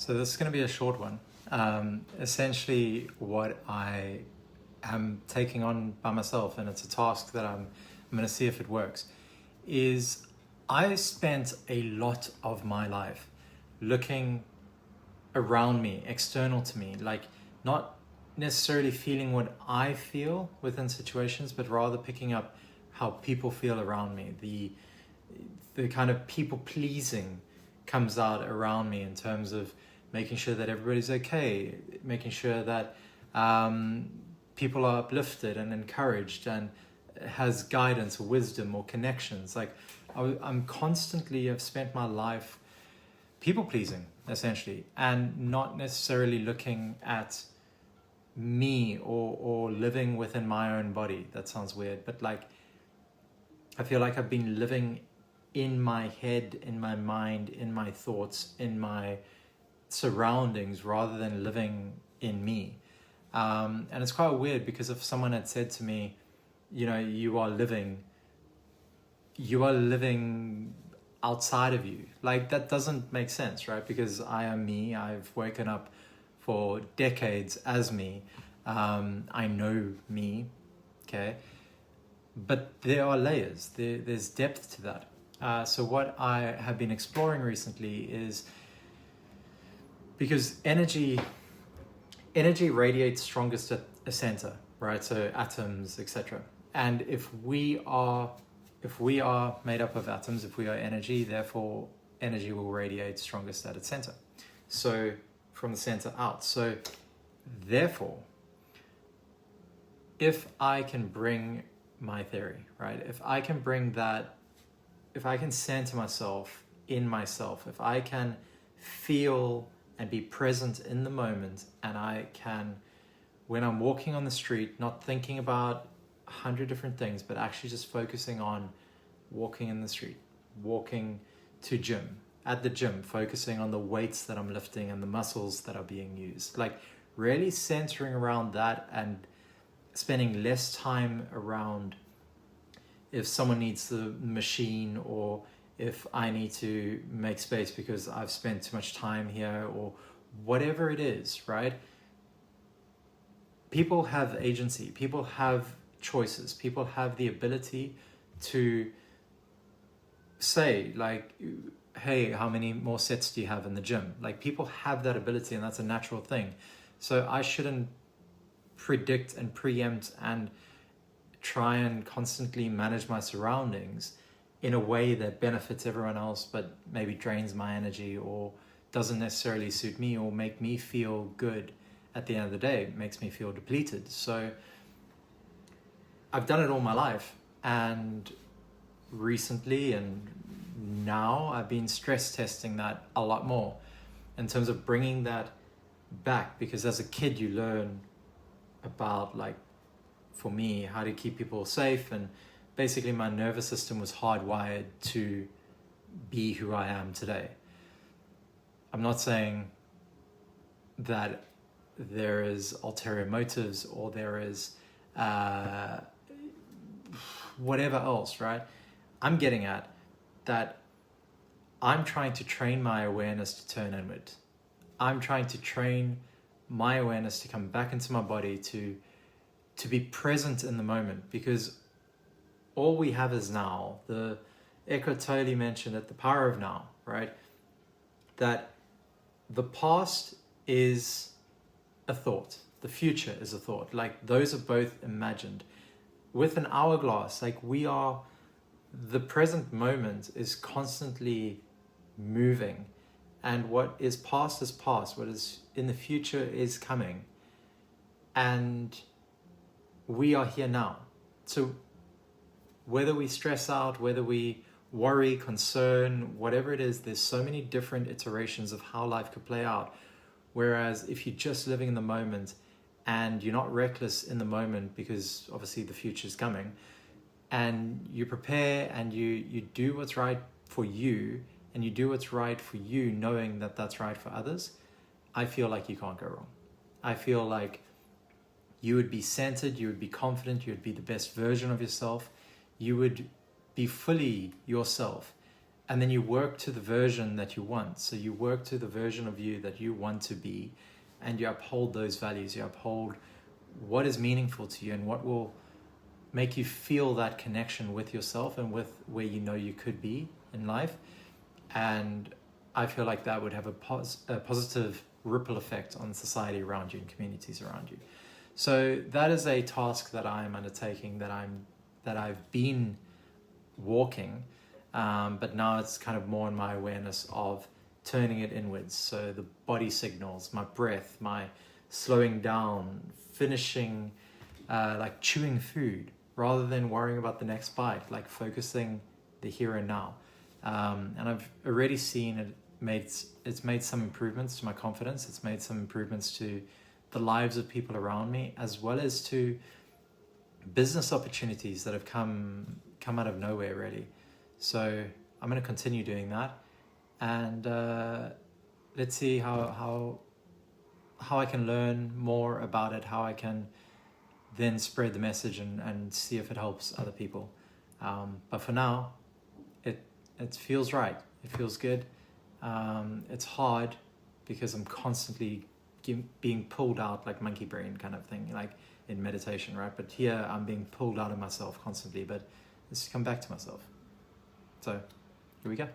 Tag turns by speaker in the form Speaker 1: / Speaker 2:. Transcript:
Speaker 1: So this is going to be a short one. Essentially, what I am taking on by myself, and it's a task that I'm going to see if it works, is I spent a lot of my life looking around me, external to me, like not necessarily feeling what I feel within situations, but rather picking up how people feel around me. The kind of people pleasing comes out around me in terms of making sure that everybody's okay, making sure that people are uplifted and encouraged and has guidance or wisdom or connections. Like I'm constantly, I've spent my life people pleasing essentially, and not necessarily looking at me or living within my own body. That sounds weird, but like I feel like I've been living in my head, in my mind, in my thoughts, in my surroundings rather than living in me. And it's quite weird because if someone had said to me, you know, you are living outside of you, like that doesn't make sense, right? Because I am me. I've woken up for decades as me. I know me, okay? But there are layers, there's depth to that. So what I have been exploring recently is, because energy radiates strongest at a center, right? So atoms, etc. And if we are made up of atoms, if we are energy, therefore energy will radiate strongest at its center. So from the center out. So therefore, if I can bring my theory, right? If I can bring that, if I can center myself in myself, if I can feel and be present in the moment, and I can, when I'm walking on the street, not thinking about 100 different things, but actually just focusing on walking in the street, walking to gym, at the gym, focusing on the weights that I'm lifting and the muscles that are being used, like really centering around that and spending less time around if someone needs the machine, or if I need to make space because I've spent too much time here, or whatever it is, right? People have agency, people have choices, people have the ability to say like, hey, how many more sets do you have in the gym? Like people have that ability, and that's a natural thing. So I shouldn't predict and preempt and try and constantly manage my surroundings in a way that benefits everyone else but maybe drains my energy or doesn't necessarily suit me or make me feel good at the end of the day. It makes me feel depleted. So I've done it all my life, and recently and now I've been stress testing that a lot more in terms of bringing that back, because as a kid you learn about, like for me, how to keep people safe, and basically my nervous system was hardwired to be who I am today. I'm not saying that there is ulterior motives or there is whatever else, right? I'm getting at that I'm trying to train my awareness to turn inward. I'm trying to train my awareness to come back into my body, to be present in the moment, because all we have is now. The Eckhart Tolle mentioned it, the power of now, right? That the past is a thought, the future is a thought. Like those are both imagined. With an hourglass, like the present moment is constantly moving, and what is past is past, what is in the future is coming, and we are here now. So whether we stress out, whether we worry, concern, whatever it is, there's so many different iterations of how life could play out. Whereas if you're just living in the moment and you're not reckless in the moment, because obviously the future is coming, and you prepare and you do what's right for you, and you do what's right for you knowing that that's right for others, I feel like you can't go wrong. I feel like you would be centered, you would be confident, you would be the best version of yourself, you would be fully yourself. and then you work to the version that you want. So you work to the version of you that you want to be, and you uphold those values. You uphold what is meaningful to you and what will make you feel that connection with yourself and with where you know you could be in life. And I feel like that would have a positive ripple effect on society around you and communities around you. So that is a task that I'm undertaking, that I've been walking, but now it's kind of more in my awareness of turning it inwards. So the body signals, my breath, my slowing down, finishing, like chewing food, rather than worrying about the next bite, like focusing the here and now. And I've already seen it's made some improvements to my confidence. It's made some improvements to the lives of people around me, as well as to business opportunities that have come out of nowhere, really. So I'm going to continue doing that, and let's see how I can learn more about it, how I can then spread the message and see if it helps other people. But for now, it feels right. It feels good. It's hard because I'm constantly being pulled out, like monkey brain kind of thing, like in meditation, right? But here I'm being pulled out of myself constantly, but let's come back to myself. So here we go.